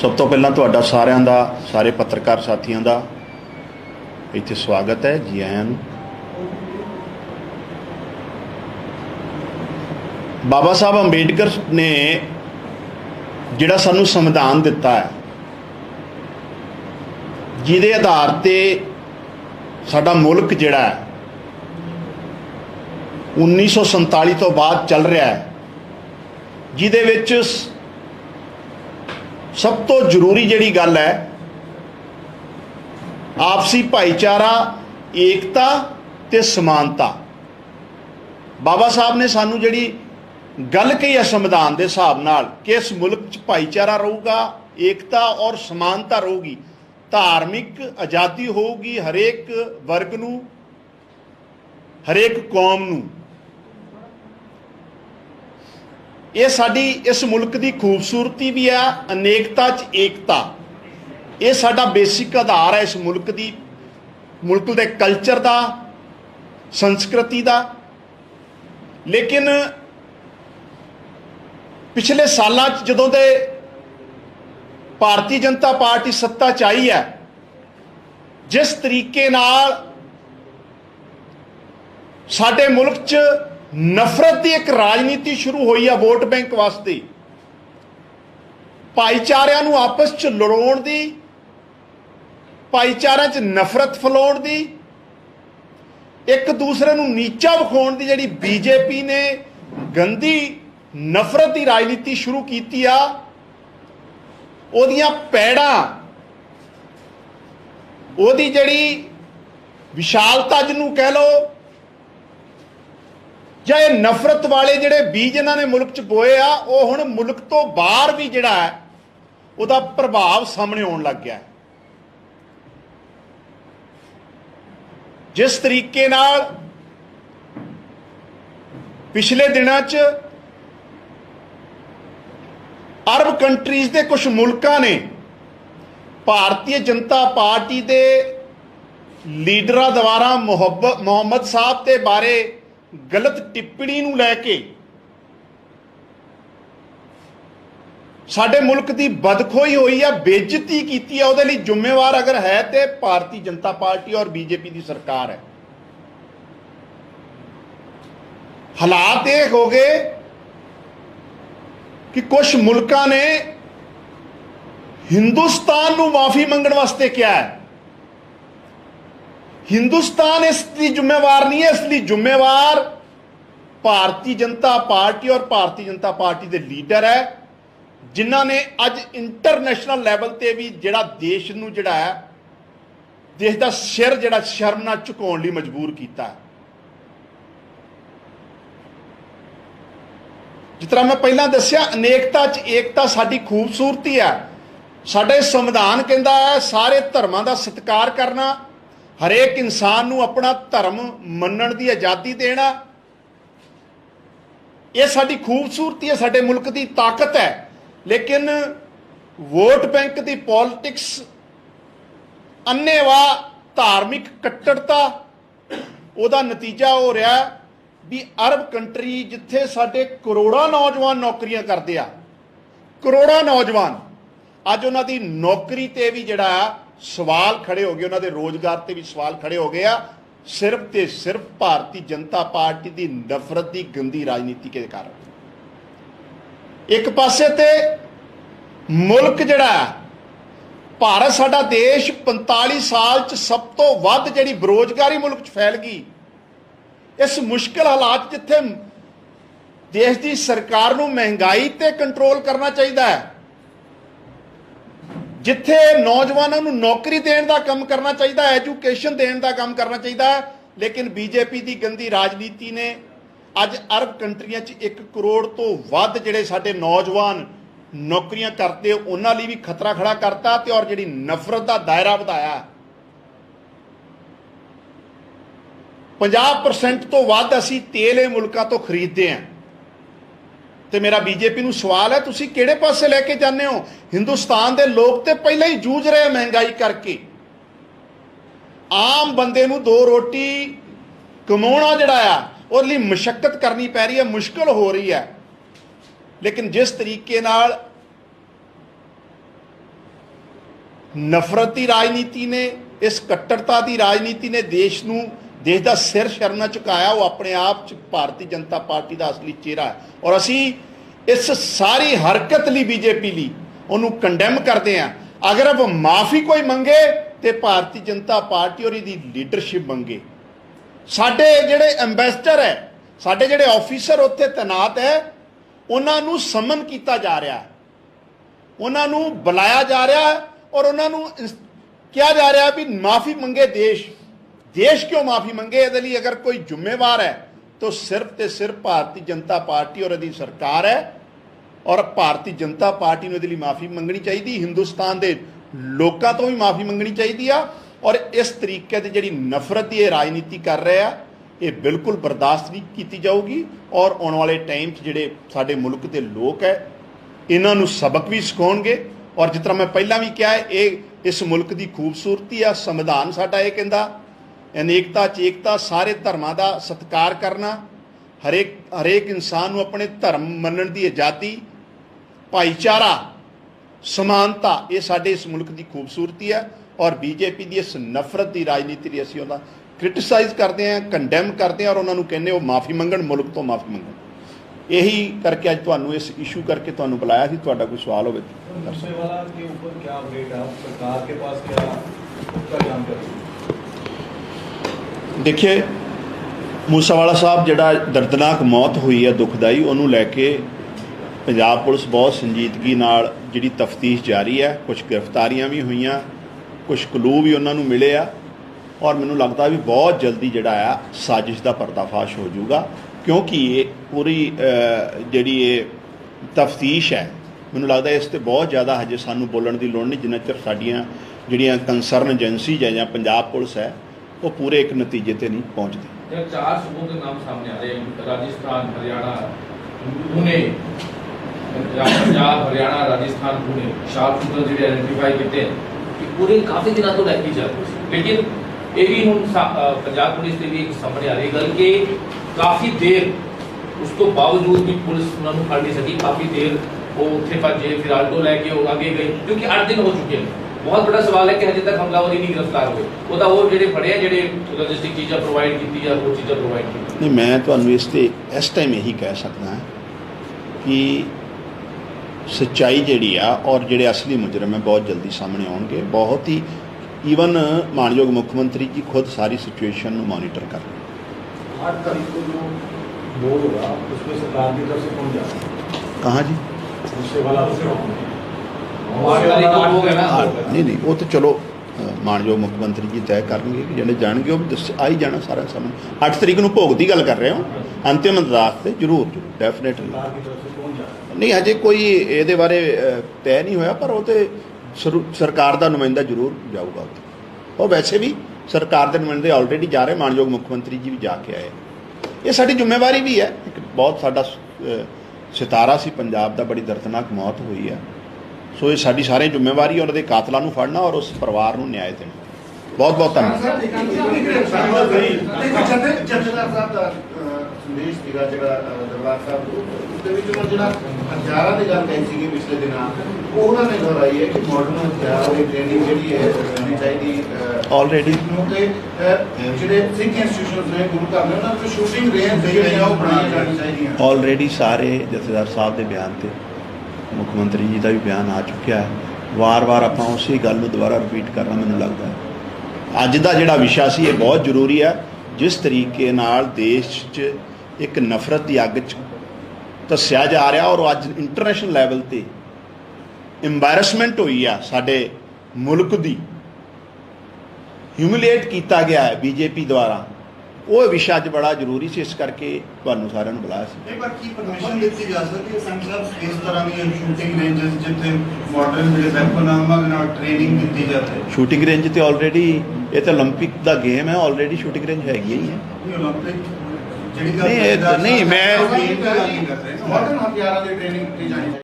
सब तो पहला तुहाडा सारिਆਂ ਦਾ सारे पत्रकार साथियों का इत्थे स्वागत है। जी आयां नूं। बाबा साहब अंबेडकर ने जिहड़ा सानूं संविधान दिता है, जिहदे आधार ते साडा मुल्क जिहड़ा है 1947 तो बाद चल रहा है, जिहदे विच सब तो जरूरी जिहड़ी गल है आपसी भाईचारा, एकता ते समानता। बाबा साहब ने सानू जिहड़ी गल कही है संविधान के हिसाब नाल कि इस मुल्क च भाईचारा रहूगा, एकता और समानता रहूगी, धार्मिक आज़ादी होगी हरेक वर्ग नूं, हरेक कौम नूं। ये साडी इस मुल्क की खूबसूरती भी है, अनेकता च एकता। ये साडा बेसिक आधार है इस मुल्क की, मुल्क के कल्चर का, संस्कृति का। लेकिन पिछले सालों जदों दे भारतीय जनता पार्टी सत्ता च आई है, जिस तरीके नाल साडे मुल्क च नफरत की एक राजनीति शुरू हुई है, वोट बैंक वास्ते, भाईचारिਆਂ ਨੂੰ आपस च लड़ाउण दी, भाईचारे च नफरत फैलाउण दी, एक दूसरे ਨੂੰ नीचा विखाउण दी जिहड़ी बीजेपी ने गंदी नफरत की राजनीति शुरू की आ, ਉਹਦੀਆਂ ਪੈੜਾਂ, ਉਹਦੀ ਜਿਹੜੀ विशालता ਜਿਹਨੂੰ कह लो, ਜਾਂ ਇਹ नफरत वाले ਜਿਹੜੇ बीज इन्हां ने मुल्क च बोए आ, ਉਹ ਹੁਣ मुल्क तो बाहर भी ਜਿਹੜਾ है ਉਹਦਾ प्रभाव सामने आउण लग गया। जिस तरीके नाल पिछले दिनों च अरब कंट्रीज़ के कुछ मुल्कां ने भारतीय जनता पार्टी के लीडरां द्वारा मुहम्मद साहब के बारे गलत टिप्पणी नूं लैके साडे मुल्क की बदखोई हुई है, बेइज्जती की है। उहदे लई जिम्मेवार अगर है तो भारतीय जनता पार्टी और बीजेपी की सरकार है। हालात ये हो गए कि कुछ मुल्कां ने हिंदुस्तान नूं माफ़ी मंगण वास्ते क्या है। हिंदुस्तान इसकी जिम्मेवार नहीं है, इसलिए जिम्मेवार भारतीय जनता पार्टी और भारतीय जनता पार्टी के लीडर है, जिन्हां ने अज इंटरनेशनल लैवल ते भी जिहड़ा देश नूं जिहड़ा है, देश का सिर जिहड़ा शर्म नाल झुकाउण लई मजबूर कीता है। जिस तरह मैं पहला दस्सिया, अनेकता च एकता साडी खूबसूरती है। साडे संविधान कहंदा है सारे धर्मां दा सत्कार करना, हरेक इंसान नूं अपना धर्म मनण दी आज़ादी देना। ये साडी खूबसूरती है, साडे मुल्क की ताकत है। लेकिन वोट बैंक की पॉलिटिक्स, अन्नेवाह धार्मिक कट्टरता, उहदा नतीजा हो रहा भी अरब कंट्री जिथे साडे करोड़ों नौजवान नौकरियां करते आ, करोड़ों नौजवान अज उन्हां दी नौकरी ते भी जिहड़ा सवाल खड़े हो गए, उन्होंने रोजगार से भी सवाल खड़े हो गए, सिर्फ ते सिर्फ भारतीय जनता पार्टी की नफरत की गंदी राजनीति के कारण। एक पासे ते मुल्क जिहड़ा भारत साडा देश 45 साल च सब तो वध जिहड़ी बेरोजगारी मुल्क च फैल गई। इस मुश्किल हालात जिथे देश की सरकार नूं महंगाई ते कंट्रोल करना चाहिए है, जिथे नौजवानों को नौकरी देने का काम करना चाहिए, एजुकेशन देने का काम करना चाहिए, लेकिन बीजेपी की गंदी राजनीति ने अज अरब कंट्रियां 1 करोड़ तो वध जिहड़े साडे नौजवान नौकरियां करते उन्हां लई भी खतरा खड़ा करता ते और जिहड़ी नफरत का दायरा वधाया। 50% तो वध असीं तेल मुल्कां तो खरीदते हैं। तो मेरा बीजेपी नूं सवाल है, तुसीं किहड़े पासे लैके जाने हो? हिंदुस्तान के लोग तो पहले ही जूझ रहे महंगाई करके। आम बंदे नूं 2 रोटी कमाउणा जिहड़ा आ उहदे लई मशक्कत करनी पै रही है, मुश्किल हो रही है। लेकिन जिस तरीके नाल ਨਫ਼ਰਤ ਦੀ ਰਾਜਨੀਤੀ ਨੇ, ਇਸ ਕੱਟੜਤਾ ਦੀ ਰਾਜਨੀਤੀ ਨੇ ਦੇਸ਼ ਦਾ ਸਿਰ ਸ਼ਰਨਾ ਝੁਕਾਇਆ। ਉਹ ਆਪਣੇ ਆਪ 'ਚ ਭਾਰਤੀ ਜਨਤਾ ਪਾਰਟੀ ਦਾ ਅਸਲੀ ਚਿਹਰਾ ਹੈ ਔਰ ਅਸੀਂ ਇਸ ਸਾਰੀ ਹਰਕਤ ਲਈ ਬੀਜੇਪੀ ਲਈ ਉਹਨੂੰ ਕੰਡੈਮ ਕਰਦੇ ਹਾਂ। ਅਗਰ ਉਹ ਮਾਫੀ ਕੋਈ ਮੰਗੇ ਤੇ ਭਾਰਤੀ ਜਨਤਾ ਪਾਰਟੀ ਔਰ ਇਹਦੀ ਲੀਡਰਸ਼ਿਪ ਮੰਗੇ। ਸਾਡੇ ਜਿਹੜੇ ਐਂਬੈਸਡਰ ਹੈ, ਸਾਡੇ ਜਿਹੜੇ ਆਫੀਸਰ ਉੱਥੇ ਤੈਨਾਤ ਹੈ, ਉਹਨਾਂ ਨੂੰ ਸਮਨ ਕੀਤਾ ਜਾ ਰਿਹਾ, ਉਹਨਾਂ ਨੂੰ ਬੁਲਾਇਆ ਜਾ ਰਿਹਾ ਔਰ ਉਹਨਾਂ ਨੂੰ ਕਿਹਾ ਜਾ ਰਿਹਾ ਵੀ ਮਾਫੀ ਮੰਗੇ। ਦੇਸ਼ ਕਿਉਂ ਮਾਫੀ ਮੰਗੇ? ਇਹਦੇ ਲਈ ਅਗਰ ਕੋਈ ਜ਼ਿੰਮੇਵਾਰ ਹੈ ਤਾਂ ਸਿਰਫ ਤੇ ਸਿਰਫ ਭਾਰਤੀ ਜਨਤਾ ਪਾਰਟੀ ਔਰ ਇਹਦੀ ਸਰਕਾਰ ਹੈ ਔਰ ਭਾਰਤੀ ਜਨਤਾ ਪਾਰਟੀ ਨੂੰ ਇਹਦੇ ਲਈ ਮਾਫੀ ਮੰਗਣੀ ਚਾਹੀਦੀ। ਹਿੰਦੁਸਤਾਨ ਦੇ ਲੋਕਾਂ ਤੋਂ ਵੀ ਮਾਫੀ ਮੰਗਣੀ ਚਾਹੀਦੀ ਆ ਔਰ ਇਸ ਤਰੀਕੇ ਦੀ ਜਿਹੜੀ ਨਫ਼ਰਤ ਦੀ ਇਹ ਰਾਜਨੀਤੀ ਕਰ ਰਹੇ ਆ, ਇਹ ਬਿਲਕੁਲ ਬਰਦਾਸ਼ਤ ਨਹੀਂ ਕੀਤੀ ਜਾਊਗੀ ਔਰ ਆਉਣ ਵਾਲੇ ਟਾਈਮ 'ਚ ਜਿਹੜੇ ਸਾਡੇ ਮੁਲਕ ਦੇ ਲੋਕ ਹੈ ਇਹਨਾਂ ਨੂੰ ਸਬਕ ਵੀ ਸਿਖਾਉਣਗੇ। ਔਰ ਜਿਸ ਤਰ੍ਹਾਂ ਮੈਂ ਪਹਿਲਾਂ ਵੀ ਕਿਹਾ, ਇਹ ਇਸ ਮੁਲਕ ਦੀ ਖੂਬਸੂਰਤੀ ਆ। ਸੰਵਿਧਾਨ ਸਾਡਾ ਇਹ ਕਹਿੰਦਾ ਅਨੇਕਤਾ 'ਚ ਏਕਤਾ, ਸਾਰੇ ਧਰਮਾਂ ਦਾ ਸਤਿਕਾਰ ਕਰਨਾ, ਹਰੇਕ ਇਨਸਾਨ ਨੂੰ ਆਪਣੇ ਧਰਮ ਮੰਨਣ ਦੀ ਆਜ਼ਾਦੀ, ਭਾਈਚਾਰਾ, ਸਮਾਨਤਾ, ਇਹ ਸਾਡੇ ਇਸ ਮੁਲਕ ਦੀ ਖੂਬਸੂਰਤੀ ਹੈ। ਔਰ ਬੀਜੇਪੀ ਦੀ ਇਸ ਨਫ਼ਰਤ ਦੀ ਰਾਜਨੀਤੀ ਲਈ ਅਸੀਂ ਉਹਦਾ ਕ੍ਰਿਟਿਸਾਈਜ਼ ਕਰਦੇ ਹਾਂ, ਕੰਡੈਮ ਕਰਦੇ ਹਾਂ ਔਰ ਉਹਨਾਂ ਨੂੰ ਕਹਿੰਦੇ ਉਹ ਮਾਫੀ ਮੰਗਣ, ਮੁਲਕ ਤੋਂ ਮਾਫੀ ਮੰਗਣ। ਇਹੀ ਕਰਕੇ ਅੱਜ ਤੁਹਾਨੂੰ ਇਸ ਇਸ਼ੂ ਕਰਕੇ ਤੁਹਾਨੂੰ ਬੁਲਾਇਆ ਸੀ। ਤੁਹਾਡਾ ਕੋਈ ਸਵਾਲ ਹੋਵੇ देखिए, मूसावाला साहब ਜਿਹੜਾ ਦਰਦਨਾਕ ਮੌਤ ਹੋਈ ਹੈ ਦੁਖਦਾਈ, ਉਹਨੂੰ ਲੈ ਕੇ ਪੰਜਾਬ ਪੁਲਿਸ ਬਹੁਤ ਸੰਜੀਦਗੀ ਨਾਲ ਜਿਹੜੀ ਤਫਤੀਸ਼ ਜਾਰੀ ਹੈ। ਕੁਝ ਗ੍ਰਿਫਤਾਰੀਆਂ ਵੀ ਹੋਈਆਂ, ਕੁਝ ਕਲੂ ਵੀ ਉਹਨਾਂ ਨੂੰ ਮਿਲੇ ਆ ਔਰ ਮੈਨੂੰ ਲੱਗਦਾ ਵੀ ਬਹੁਤ ਜਲਦੀ ਜਿਹੜਾ ਆ ਸਾਜ਼ਿਸ਼ ਦਾ ਪਰਦਾਫਾਸ਼ ਹੋ ਜਾਊਗਾ ਕਿਉਂਕਿ ਇਹ ਪੂਰੀ ਜਿਹੜੀ ਇਹ ਤਫਤੀਸ਼ ਹੈ, ਮੈਨੂੰ ਲੱਗਦਾ ਇਸ 'ਤੇ ਬਹੁਤ ਜ਼ਿਆਦਾ ਹਜੇ ਸਾਨੂੰ ਬੋਲਣ ਦੀ ਲੋੜ ਨਹੀਂ ਜਿੰਨਾ ਚਿਰ ਸਾਡੀਆਂ ਜਿਹੜੀਆਂ ਕੰਸਰਨ ਏਜੰਸੀਜ਼ ਹੈ ਜਾਂ ਪੰਜਾਬ ਪੁਲਿਸ ਹੈ वो पूरे एक नतीजे पे नहीं पहुँचते। 4 सूबों के नाम सामने आ रहे हैं, राजस्थान, हरियाणा, पुणे, पंजाब, हरियाणा, राजस्थान, पुणे, 4 सूबे जो आइडेंटिफाई किए हैं पूरे काफ़ी दिनों तो लैके जा रहे हैं। लेकिन ये भी हम पंजाब पुलिस से भी सामने आ रही गल कि काफ़ी देर उस तो बावजूद भी पुलिस उन्होंने फड़ नहीं सकी। काफ़ी देर वो उत्थे भजे, फिर आल्टो लैके आगे गई क्योंकि 8 दिन हो चुके हैं। बहुत बड़ा सवाल है कि हजे तक हमलावर ही नहीं गिरफ्तार हुए। ਉਹਦਾ ਹੋਰ ਜਿਹੜੇ ਫੜੇ ਆ, ਜਿਹੜੇ ਲੌਜਿਸਟਿਕ ਚੀਜ਼ਾਂ ਪ੍ਰੋਵਾਈਡ ਕੀਤੀ ਜਾਂ ਹੋਰ ਚੀਜ਼ਾਂ ਪ੍ਰੋਵਾਈਡ ਕੀਤੀ। ਨਹੀਂ, ਮੈਂ ਤੁਹਾਨੂੰ ਇਸ ਟਾਈਮ ਇਹੀ ਕਹਿ ਸਕਦਾ ਕਿ ਸੱਚਾਈ ਜਿਹੜੀ ਆ ਔਰ ਜਿਹੜੇ ਅਸਲੀ ਮੁਜਰਮ ਹੈ ਬਹੁਤ ਜਲਦੀ ਸਾਹਮਣੇ ਆਉਣਗੇ। ਬਹੁਤ ਹੀ ਈਵਨ ਮਾਨਯੋਗ ਮੁੱਖ ਮੰਤਰੀ ਜੀ ਖੁਦ ਸਾਰੀ ਸਿਚੁਏਸ਼ਨ ਨੂੰ ਮੋਨੀਟਰ ਕਰ ਰਹੇ हैं। 8 तारीख को जो बोर्ड होगा उसमें सरकार की तरफ से कौन जा रहा है? कहाँ जी? उससे वाला नहीं वो तो चलो मानयोग मुख्य मंत्री जी तय करेंगे कि ਜਿਹੜੇ ਜਾਣਗੇ ਉਹ ਵੀ ਆ ਹੀ ਜਾਣਾ ਸਾਰਾ ਸਾਹਮਣੇ। 8 ਤਰੀਕ ਨੂੰ ਭੋਗ ਦੀ ਗੱਲ ਕਰ ਰਹੇ ਹੋ, ਅੰਤਿਮ ਅਰਦਾਸ ਤੇ ਜ਼ਰੂਰ ਡੈਫੀਨੇਟਲੀ। ਨਹੀਂ ਹਜੇ ਕੋਈ ਇਹਦੇ ਬਾਰੇ ਤੈਅ ਨਹੀਂ ਹੋਇਆ ਪਰ ਉਹ ਤੇ ਸਰਕਾਰ ਦਾ ਨੁਮਾਇੰਦਾ ਜ਼ਰੂਰ ਜਾਊਗਾ ਉੱਥੇ। ਉਹ ਵੈਸੇ ਵੀ ਸਰਕਾਰ ਦੇ ਨੁਮਾਇੰਦੇ ਆਲਰੇਡੀ ਜਾ ਰਹੇ, ਮਾਨਯੋਗ ਮੁੱਖ ਮੰਤਰੀ ਜੀ ਵੀ ਜਾ ਕੇ ਆਏ। ਇਹ ਸਾਡੀ ਜ਼ਿੰਮੇਵਾਰੀ ਵੀ ਹੈ। ਇੱਕ ਬਹੁਤ ਸਾਡਾ ਸਿਤਾਰਾ ਸੀ ਪੰਜਾਬ ਦਾ, ਬੜੀ ਦਰਦਨਾਕ ਮੌਤ ਹੋਈ ਹੈ। ਸੋ ਇਹ ਸਾਡੀ ਸਾਰੇ ਜ਼ਿੰਮੇਵਾਰੀ ਉਹਨਾਂ ਦੇ ਕਾਤਲਾਂ ਨੂੰ ਫੜਨਾ ਔਰ ਉਸ ਪਰਿਵਾਰ ਨੂੰ ਨਿਆਂ ਦੇਣਾ। ਬਹੁਤ ਬਹੁਤ ਧੰਨਵਾਦ। ਜਥੇਦਾਰ ਸਾਹਿਬ ਦਾ ਸੰਦੇਸ਼ ਸੀਗਾ ਜਿਹੜਾ ਦਰਬਾਰ ਸਾਹਿਬ ਦੇ ਵਿੱਚ ਜਿਹੜਾ ਹਥਿਆਰਾਂ ਦੀ ਗੱਲ ਕਹੀ ਸੀਗੀ ਪਿਛਲੇ ਦਿਨਾਂ, ਉਹਨਾਂ ਨੇ ਦੁਹਰਾਈ ਹੈ ਕਿ ਮਾਡਰਨ ਹਥਿਆਰਾਂ ਦੀ ਟ੍ਰੇਨਿੰਗ ਜਿਹੜੀ ਹੈ ਹੋਣੀ ਚਾਹੀਦੀ ਆਲਰੇਡੀ ਕਿਉਂਕਿ ਜਿਹੜੇ ਸਿੱਖ ਇੰਸਟੀਟਿਊਸ਼ਨਸ ਨੇ ਗੁਰੂ ਘਰ ਨੇ ਉਹਨਾਂ ਵਿੱਚ ਸ਼ੂਟਿੰਗ ਰੇਂਜ ਜਿਹੜੀਆਂ ਉਹ ਬਣਾਈਆਂ ਜਾਣੀ ਚਾਹੀਦੀਆਂ। ਆਲਰੇਡੀ ਸਾਰੇ ਜਥੇਦਾਰ ਸਾਹਿਬ ਦੇ ਬਿਆਨ ਤੇ ਮੁੱਖ ਮੰਤਰੀ ਜੀ ਦਾ ਵੀ ਬਿਆਨ ਆ ਚੁੱਕਿਆ ਹੈ। ਵਾਰ-ਵਾਰ ਆਪਾਂ ਉਸੇ ਗੱਲ ਨੂੰ ਦੁਬਾਰਾ ਰਿਪੀਟ ਕਰਨਾ ਮੈਨੂੰ ਲੱਗਦਾ ਹੈ। ਅੱਜ ਦਾ ਜਿਹੜਾ ਵਿਸ਼ਾ ਸੀ ਇਹ ਬਹੁਤ ਜ਼ਰੂਰੀ ਹੈ। ਜਿਸ ਤਰੀਕੇ ਨਾਲ ਦੇਸ਼ 'ਚ ਇੱਕ ਨਫ਼ਰਤ ਦੀ ਅੱਗ 'ਚ ਧੱਸਿਆ ਜਾ ਰਿਹਾ ਔਰ ਅੱਜ ਇੰਟਰਨੈਸ਼ਨਲ ਲੈਵਲ 'ਤੇ ਇੰਬੈਰਸਮੈਂਟ ਹੋਈ ਆ, ਸਾਡੇ ਮੁਲਕ ਦੀ ਹਿਊਮਿਲੀਏਟ ਕੀਤਾ ਗਿਆ ਹੈ ਬੀਜੇਪੀ ਦੁਆਰਾ, ਉਹ ਵਿਸ਼ਾ ਅੱਜ ਬੜਾ ਜ਼ਰੂਰੀ ਸੀ। ਇਸ ਕਰਕੇ ਤੁਹਾਨੂੰ ਸਾਰਿਆਂ ਨੂੰ ਬੁਲਾਇਆ ਸੀ। ਇੱਕ ਵਾਰ ਕੀ ਪਰਮਿਸ਼ਨ ਦਿੱਤੀ ਜਾ ਸਕਦੀ ਹੈ ਸੰਘ ਸਾਹਿਬ ਇਸ ਤਰ੍ਹਾਂ ਦੀਆਂ ਸ਼ੂਟਿੰਗ ਰੇਂਜਸ ਜਿੱਥੇ ਮਾਡਰਨ ਜਿਹੜੇ ਵੈਪਨਾਂ ਨਾਲ ਟ੍ਰੇਨਿੰਗ ਦਿੱਤੀ ਜਾਂਦੀ? ਸ਼ੂਟਿੰਗ ਰੇਂਜ ਤੇ ਆਲਰੇਡੀ ਇਹ ਤਾਂ 올림픽 ਦਾ ਗੇਮ ਹੈ, ਆਲਰੇਡੀ ਸ਼ੂਟਿੰਗ ਰੇਂਜ ਹੈਗੀ ਹੀ ਹੈ। 올림픽 ਜਿਹੜੀ ਨਹੀਂ ਮੈਂ ਮਾਡਰਨ ਹਥਿਆਰਾਂ ਦੀ ਟ੍ਰੇਨਿੰਗ ਦਿੱਤੀ ਜਾਣੀ।